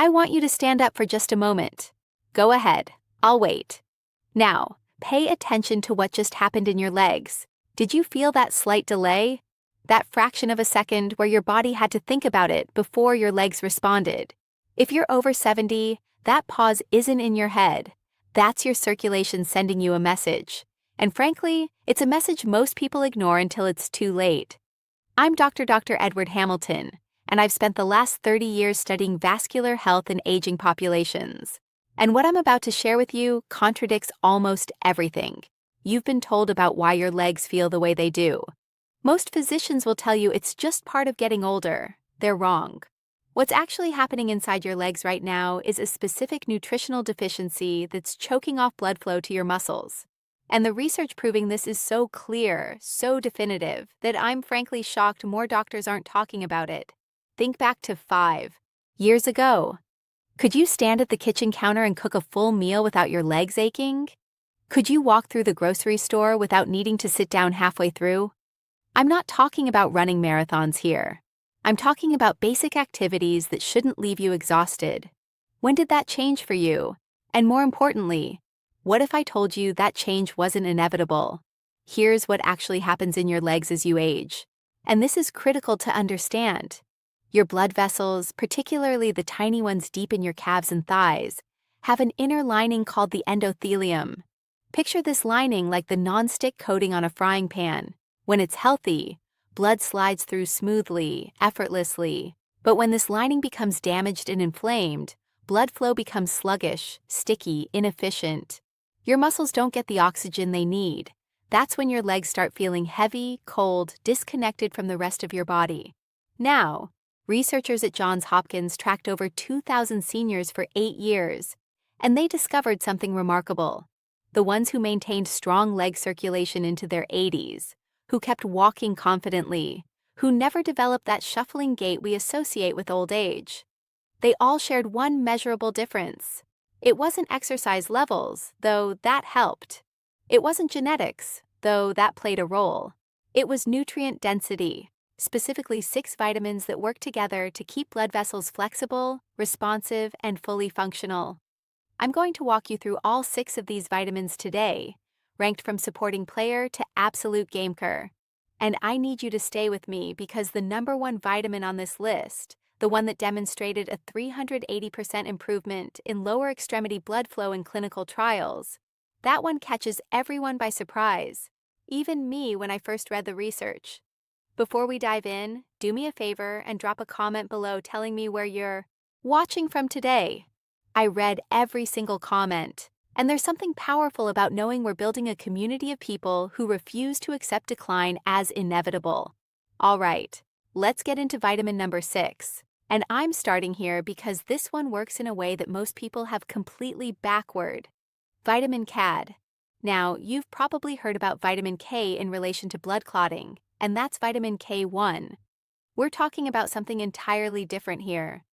I want you to stand up for just a moment. Go ahead, I'll wait. Now, pay attention to what just happened in your legs. Did you feel that slight delay? That fraction of a second where your body had to think about it before your legs responded. If you're over 70, that pause isn't in your head. That's your circulation sending you a message. And frankly, it's a message most people ignore until it's too late. I'm Dr. Edward Hamilton, and I've spent the last 30 years studying vascular health in aging populations. And what I'm about to share with you contradicts almost everything you've been told about why your legs feel the way they do. Most physicians will tell you it's just part of getting older. They're wrong. What's actually happening inside your legs right now is a specific nutritional deficiency that's choking off blood flow to your muscles. And the research proving this is so clear, so definitive, that I'm frankly shocked more doctors aren't talking about it. Think back to 5 years ago. Could you stand at the kitchen counter and cook a full meal without your legs aching? Could you walk through the grocery store without needing to sit down halfway through? I'm not talking about running marathons here. I'm talking about basic activities that shouldn't leave you exhausted. When did that change for you? And more importantly, what if I told you that change wasn't inevitable? Here's what actually happens in your legs as you age. And this is critical to understand. Your blood vessels, particularly the tiny ones deep in your calves and thighs, have an inner lining called the endothelium. Picture this lining like the non-stick coating on a frying pan. When it's healthy, blood slides through smoothly, effortlessly. But when this lining becomes damaged and inflamed, blood flow becomes sluggish, sticky, inefficient. Your muscles don't get the oxygen they need. That's when your legs start feeling heavy, cold, disconnected from the rest of your body. Now, researchers at Johns Hopkins tracked over 2,000 seniors for 8 years, and they discovered something remarkable. The ones who maintained strong leg circulation into their 80s, who kept walking confidently, who never developed that shuffling gait we associate with old age. They all shared one measurable difference. It wasn't exercise levels, though that helped. It wasn't genetics, though that played a role. It was nutrient density, specifically 6 vitamins that work together to keep blood vessels flexible, responsive, and fully functional. I'm going to walk you through all 6 of these vitamins today, ranked from supporting player to absolute gameker. And I need you to stay with me because the #1 vitamin on this list, the one that demonstrated a 380% improvement in lower extremity blood flow in clinical trials, that one catches everyone by surprise, even me when I first read the research. Before we dive in, do me a favor and drop a comment below telling me where you're watching from today. I read every single comment, and there's something powerful about knowing we're building a community of people who refuse to accept decline as inevitable. All right, let's get into vitamin number 6. And I'm starting here because this one works in a way that most people have completely backward. Vitamin CAD. Now, you've probably heard about vitamin K in relation to blood clotting, and that's vitamin K1. We're talking about something entirely different here.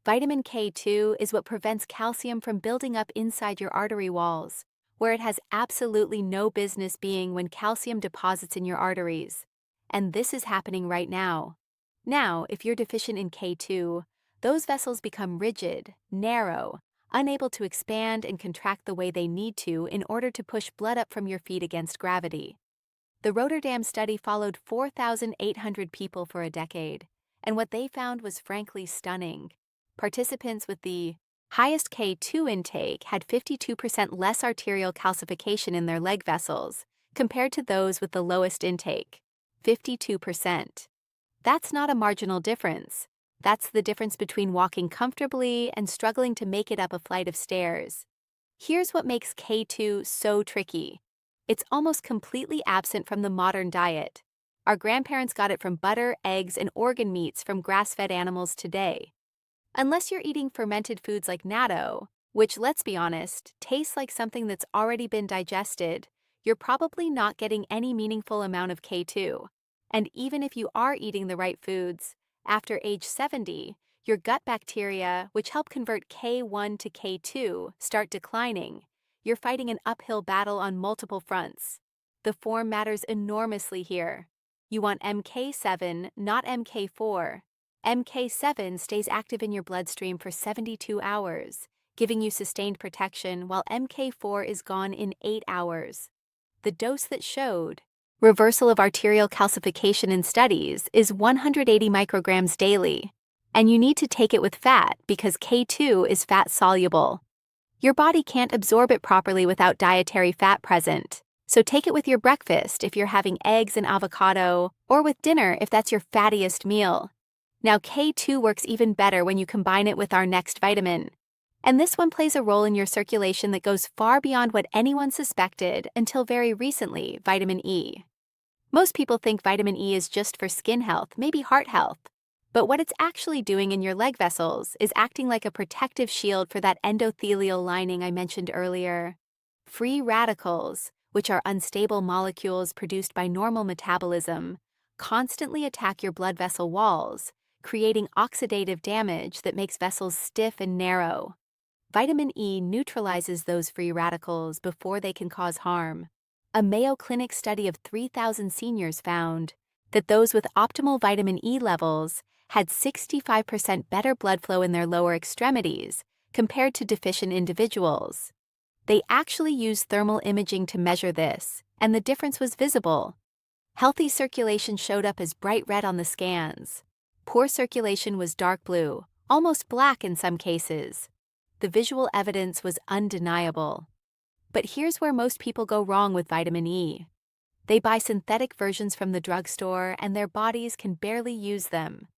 Vitamin K2 is what prevents calcium from building up inside your artery walls, where it has absolutely no business being when calcium deposits in your arteries. And this is happening right now. Now, if you're deficient in K2, those vessels become rigid, narrow, unable to expand and contract the way they need to in order to push blood up from your feet against gravity. The Rotterdam study followed 4,800 people for a decade, and what they found was frankly stunning. Participants with the highest K2 intake had 52% less arterial calcification in their leg vessels compared to those with the lowest intake, 52%. That's not a marginal difference. That's the difference between walking comfortably and struggling to make it up a flight of stairs. Here's what makes K2 so tricky. It's almost completely absent from the modern diet. Our grandparents got it from butter, eggs, and organ meats from grass-fed animals today. Unless you're eating fermented foods like natto, which, let's be honest, tastes like something that's already been digested, you're probably not getting any meaningful amount of K2. And even if you are eating the right foods, after age 70, your gut bacteria, which help convert K1 to K2, start declining. You're fighting an uphill battle on multiple fronts. The form matters enormously here. You want MK7, not MK4. MK7 stays active in your bloodstream for 72 hours, giving you sustained protection, while MK4 is gone in 8 hours. The dose that showed reversal of arterial calcification in studies is 180 micrograms daily, and you need to take it with fat because K2 is fat-soluble. Your body can't absorb it properly without dietary fat present, so take it with your breakfast if you're having eggs and avocado, or with dinner if that's your fattiest meal. Now, K2 works even better when you combine it with our next vitamin. And this one plays a role in your circulation that goes far beyond what anyone suspected until very recently, vitamin E. Most people think vitamin E is just for skin health, maybe heart health. But what it's actually doing in your leg vessels is acting like a protective shield for that endothelial lining I mentioned earlier. Free radicals, which are unstable molecules produced by normal metabolism, constantly attack your blood vessel walls, creating oxidative damage that makes vessels stiff and narrow. Vitamin E neutralizes those free radicals before they can cause harm. A Mayo Clinic study of 3,000 seniors found that those with optimal vitamin E levels had 65% better blood flow in their lower extremities compared to deficient individuals. They actually used thermal imaging to measure this, and the difference was visible. Healthy circulation showed up as bright red on the scans. Poor circulation was dark blue, almost black in some cases. The visual evidence was undeniable. But here's where most people go wrong with vitamin E. They buy synthetic versions from the drugstore and their bodies can barely use them.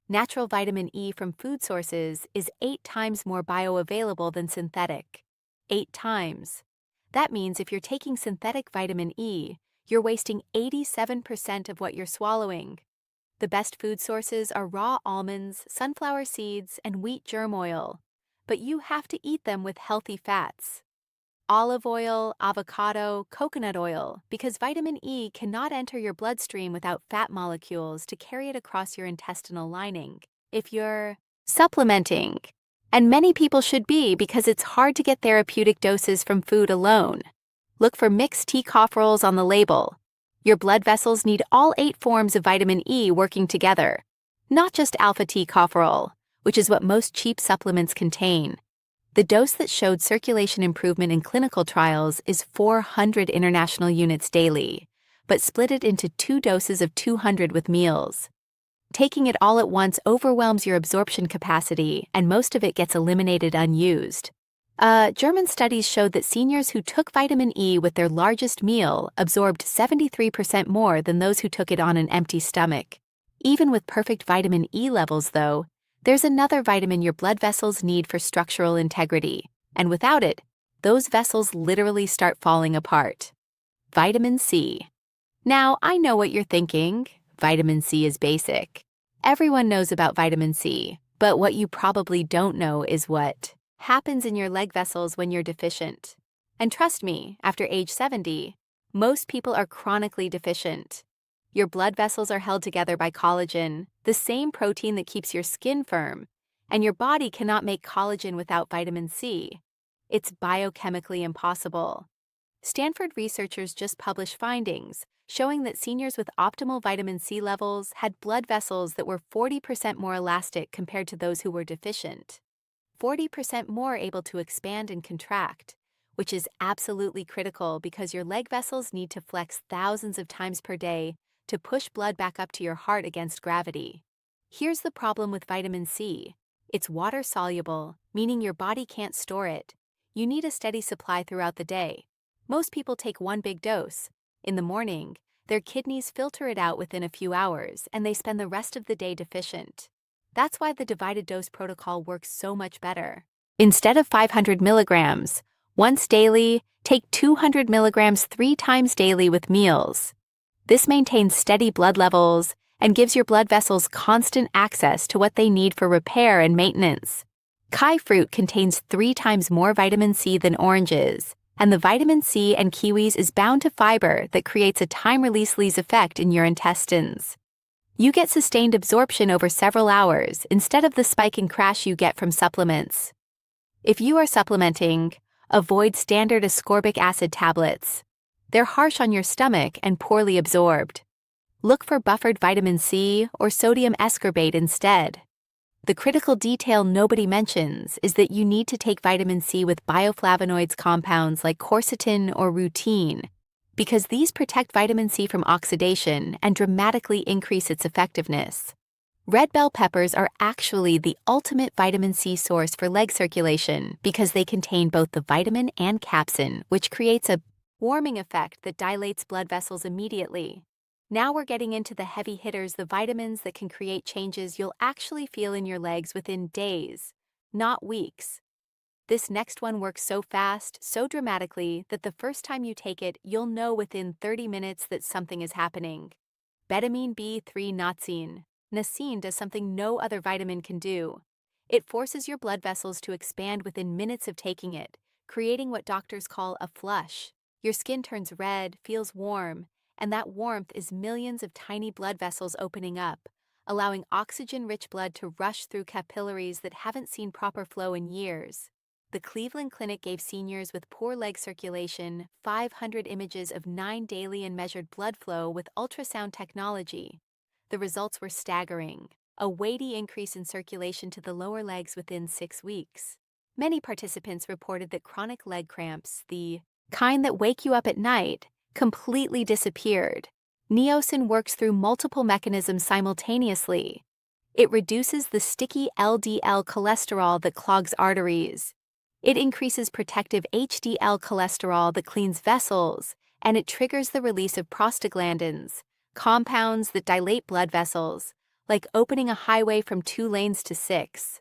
Natural vitamin E from food sources is 8 times more bioavailable than synthetic. 8 times. That means if you're taking synthetic vitamin E, you're wasting 87% of what you're swallowing. The best food sources are raw almonds, sunflower seeds, and wheat germ oil, but you have to eat them with healthy fats. Olive oil, avocado, coconut oil, because vitamin E cannot enter your bloodstream without fat molecules to carry it across your intestinal lining. If you're supplementing, and many people should be because it's hard to get therapeutic doses from food alone, look for mixed tocopherols on the label. Your blood vessels need all 8 forms of vitamin E working together, not just alpha tocopherol, which is what most cheap supplements contain. The dose that showed circulation improvement in clinical trials is 400 international units daily, but split it into 2 doses of 200 with meals. Taking it all at once overwhelms your absorption capacity, and most of it gets eliminated unused. German studies showed that seniors who took vitamin E with their largest meal absorbed 73% more than those who took it on an empty stomach. Even with perfect vitamin E levels, though, there's another vitamin your blood vessels need for structural integrity, and without it, those vessels literally start falling apart. Vitamin C. Now, I know what you're thinking. Vitamin C is basic. Everyone knows about vitamin C, but what you probably don't know is what happens in your leg vessels when you're deficient. And trust me, after age 70, most people are chronically deficient. Your blood vessels are held together by collagen, the same protein that keeps your skin firm, and your body cannot make collagen without vitamin C. It's biochemically impossible. Stanford researchers just published findings showing that seniors with optimal vitamin C levels had blood vessels that were 40% more elastic compared to those who were deficient. 40% more able to expand and contract, which is absolutely critical because your leg vessels need to flex thousands of times per day to push blood back up to your heart against gravity. Here's the problem with vitamin C. It's water-soluble, meaning your body can't store it. You need a steady supply throughout the day. Most people take 1 big dose. In the morning, their kidneys filter it out within a few hours, and they spend the rest of the day deficient. That's why the divided dose protocol works so much better. Instead of 500 milligrams, once daily, take 200 milligrams 3 times daily with meals. This maintains steady blood levels and gives your blood vessels constant access to what they need for repair and maintenance. Kai fruit contains 3 times more vitamin C than oranges, and the vitamin C in kiwis is bound to fiber that creates a time-release Lees effect in your intestines. You get sustained absorption over several hours instead of the spike and crash you get from supplements. If you are supplementing, avoid standard ascorbic acid tablets. They're harsh on your stomach and poorly absorbed. Look for buffered vitamin C or sodium ascorbate instead. The critical detail nobody mentions is that you need to take vitamin C with bioflavonoids compounds like quercetin or rutein, because these protect vitamin C from oxidation and dramatically increase its effectiveness. Red bell peppers are actually the ultimate vitamin C source for leg circulation because they contain both the vitamin and capsaicin, which creates a warming effect that dilates blood vessels immediately. Now we're getting into the heavy hitters, the vitamins that can create changes you'll actually feel in your legs within days, not weeks. This next one works so fast, so dramatically, that the first time you take it, you'll know within 30 minutes that something is happening. Vitamine B3 Niacin. Niacin does something no other vitamin can do. It forces your blood vessels to expand within minutes of taking it, creating what doctors call a flush. Your skin turns red, feels warm, and that warmth is millions of tiny blood vessels opening up, allowing oxygen-rich blood to rush through capillaries that haven't seen proper flow in years. The Cleveland Clinic gave seniors with poor leg circulation 500 images of 9 daily and measured blood flow with ultrasound technology. The results were staggering, a weighty increase in circulation to the lower legs within 6 weeks. Many participants reported that chronic leg cramps, the kind that wake you up at night, completely disappeared. Niacin works through multiple mechanisms simultaneously. It reduces the sticky LDL cholesterol that clogs arteries. It increases protective HDL cholesterol that cleans vessels, and it triggers the release of prostaglandins, compounds that dilate blood vessels, like opening a highway from 2 lanes to 6.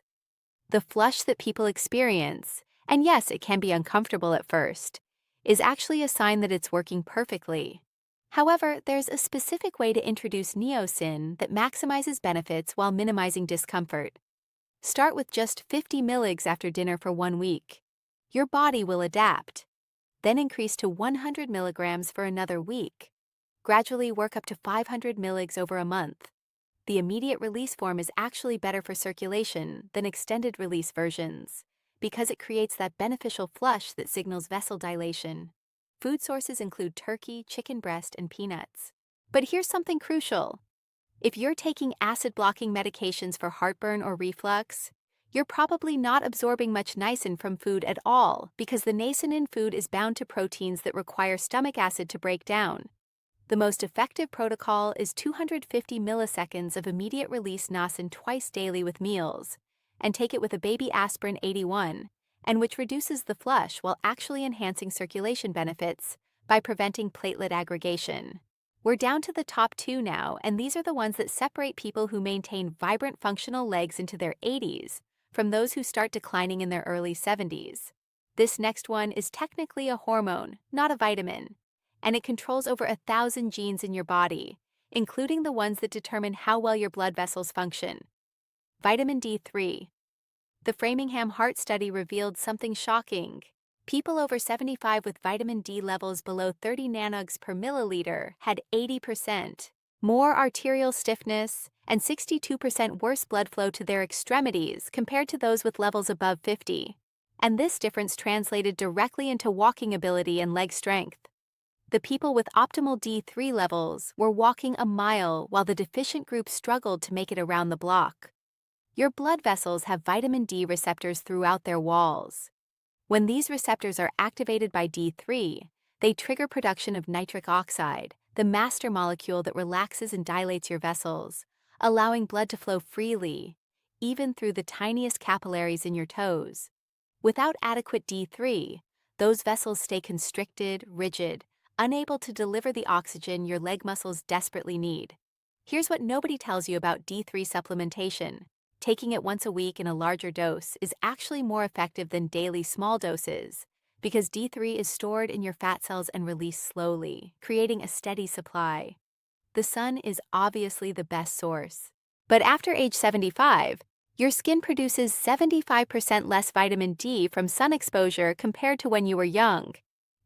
The flush that people experience, and yes, it can be uncomfortable at first, is actually a sign that it's working perfectly. However, there's a specific way to introduce niacin that maximizes benefits while minimizing discomfort. Start with just 50 mg after dinner for 1 week. Your body will adapt. Then increase to 100 mg for another week. Gradually work up to 500 mg over a month. The immediate release form is actually better for circulation than extended release versions, because it creates that beneficial flush that signals vessel dilation. Food sources include turkey, chicken breast, and peanuts. But here's something crucial. If you're taking acid-blocking medications for heartburn or reflux, you're probably not absorbing much niacin from food at all because the niacin in food is bound to proteins that require stomach acid to break down. The most effective protocol is 250 milliseconds of immediate release niacin twice daily with meals, and take it with a baby aspirin 81, and which reduces the flush while actually enhancing circulation benefits by preventing platelet aggregation. We're down to the top 2 now, and these are the ones that separate people who maintain vibrant functional legs into their 80s from those who start declining in their early 70s. This next one is technically a hormone, not a vitamin, and it controls over 1,000 genes in your body, including the ones that determine how well your blood vessels function. Vitamin D3. The Framingham Heart Study revealed something shocking. People over 75 with vitamin D levels below 30 nanogs per milliliter had 80% more arterial stiffness and 62% worse blood flow to their extremities compared to those with levels above 50. And this difference translated directly into walking ability and leg strength. The people with optimal D3 levels were walking a mile while the deficient group struggled to make it around the block. Your blood vessels have vitamin D receptors throughout their walls. When these receptors are activated by D3, they trigger production of nitric oxide, the master molecule that relaxes and dilates your vessels, allowing blood to flow freely, even through the tiniest capillaries in your toes. Without adequate D3, those vessels stay constricted, rigid, unable to deliver the oxygen your leg muscles desperately need. Here's what nobody tells you about D3 supplementation. Taking it once a week in a larger dose is actually more effective than daily small doses because D3 is stored in your fat cells and released slowly, creating a steady supply. The sun is obviously the best source. But after age 75, your skin produces 75% less vitamin D from sun exposure compared to when you were young.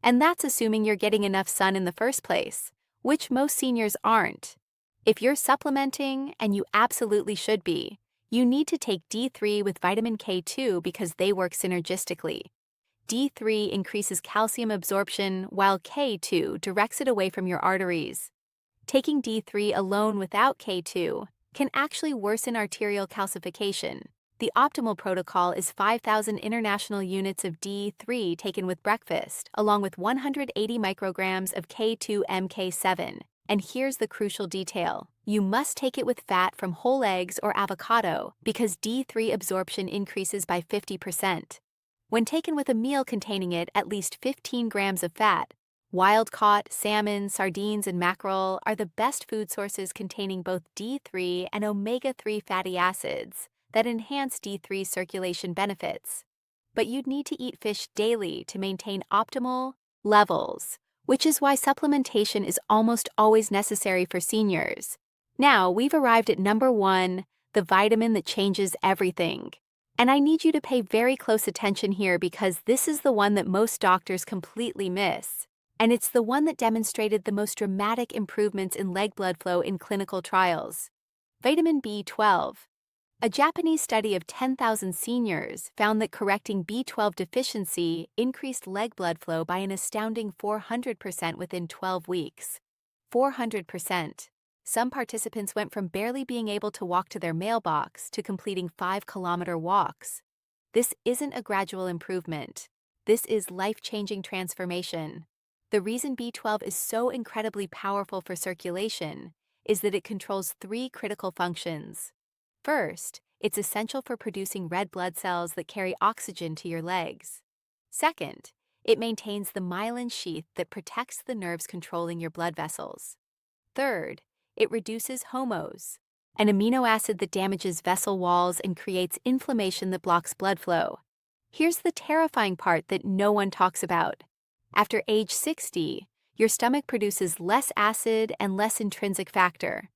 And that's assuming you're getting enough sun in the first place, which most seniors aren't. If you're supplementing, and you absolutely should be, you need to take D3 with vitamin K2 because they work synergistically. D3 increases calcium absorption while K2 directs it away from your arteries. Taking D3 alone without K2 can actually worsen arterial calcification. The optimal protocol is 5,000 international units of D3 taken with breakfast, along with 180 micrograms of K2-MK7. And here's the crucial detail. You must take it with fat from whole eggs or avocado because D3 absorption increases by 50%. When taken with a meal containing it at least 15 grams of fat, wild-caught salmon, sardines, and mackerel are the best food sources containing both D3 and omega-3 fatty acids that enhance D3 circulation benefits. But you'd need to eat fish daily to maintain optimal levels, which is why supplementation is almost always necessary for seniors. Now, we've arrived at number 1, the vitamin that changes everything. And I need you to pay very close attention here because this is the one that most doctors completely miss. And it's the one that demonstrated the most dramatic improvements in leg blood flow in clinical trials. Vitamin B12. A Japanese study of 10,000 seniors found that correcting B12 deficiency increased leg blood flow by an astounding 400% within 12 weeks. 400%. Some participants went from barely being able to walk to their mailbox to completing 5-kilometer walks. This isn't a gradual improvement. This is life-changing transformation. The reason B12 is so incredibly powerful for circulation is that it controls 3 critical functions. First, it's essential for producing red blood cells that carry oxygen to your legs. Second, it maintains the myelin sheath that protects the nerves controlling your blood vessels. Third, it reduces HOMOs, an amino acid that damages vessel walls and creates inflammation that blocks blood flow. Here's the terrifying part that no one talks about. After age 60, your stomach produces less acid and less intrinsic factor,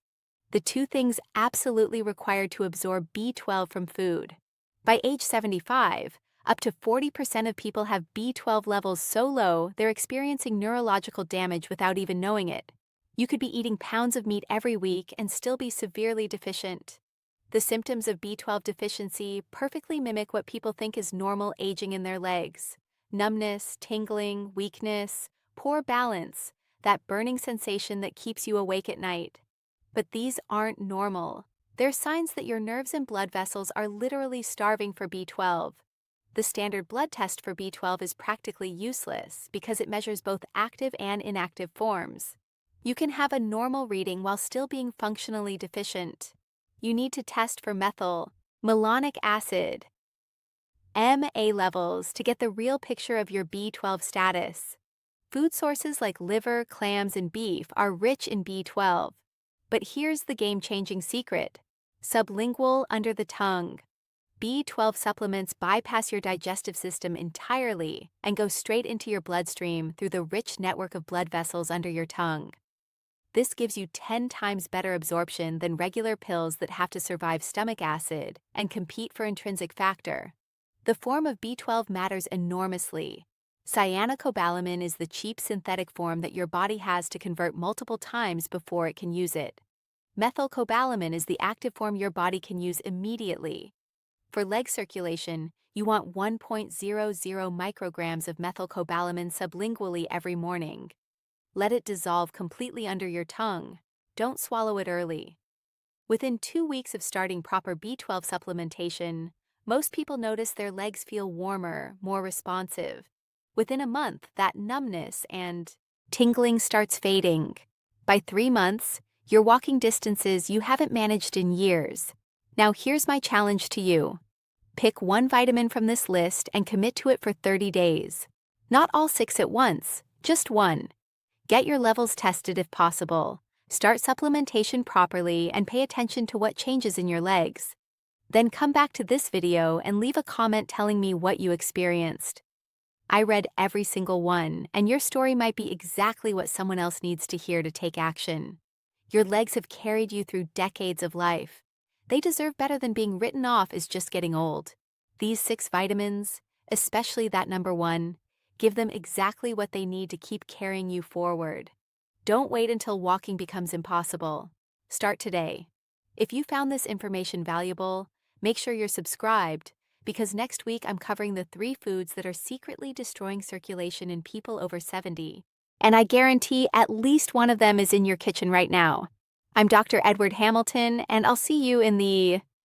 the 2 things absolutely required to absorb B12 from food. By age 75, up to 40% of people have B12 levels so low they're experiencing neurological damage without even knowing it. You could be eating pounds of meat every week and still be severely deficient. The symptoms of B12 deficiency perfectly mimic what people think is normal aging in their legs. Numbness, tingling, weakness, poor balance, that burning sensation that keeps you awake at night. But these aren't normal. They're signs that your nerves and blood vessels are literally starving for B12. The standard blood test for B12 is practically useless because it measures both active and inactive forms. You can have a normal reading while still being functionally deficient. You need to test for malonic acid, MA levels to get the real picture of your B12 status. Food sources like liver, clams, and beef are rich in B12. But here's the game-changing secret. Sublingual, under the tongue. B12 supplements bypass your digestive system entirely and go straight into your bloodstream through the rich network of blood vessels under your tongue. This gives you 10 times better absorption than regular pills that have to survive stomach acid and compete for intrinsic factor. The form of B12 matters enormously. Cyanocobalamin is the cheap synthetic form that your body has to convert multiple times before it can use it. Methylcobalamin is the active form your body can use immediately. For leg circulation, you want 1.00 micrograms of methylcobalamin sublingually every morning. Let it dissolve completely under your tongue. Don't swallow it early. Within 2 weeks of starting proper B12 supplementation, most people notice their legs feel warmer, more responsive. Within a month, that numbness and tingling starts fading. By 3 months, you're walking distances you haven't managed in years. Now here's my challenge to you. Pick 1 vitamin from this list and commit to it for 30 days. Not all 6 at once, just 1. Get your levels tested if possible. Start supplementation properly and pay attention to what changes in your legs. Then come back to this video and leave a comment telling me what you experienced. I read every single one, and your story might be exactly what someone else needs to hear to take action. Your legs have carried you through decades of life. They deserve better than being written off as just getting old. These 6 vitamins, especially that number 1, give them exactly what they need to keep carrying you forward. Don't wait until walking becomes impossible. Start today. If you found this information valuable, make sure you're subscribed, because next week I'm covering the 3 foods that are secretly destroying circulation in people over 70. and I guarantee at least one of them is in your kitchen right now. I'm Dr. Edward Hamilton, and I'll see you in the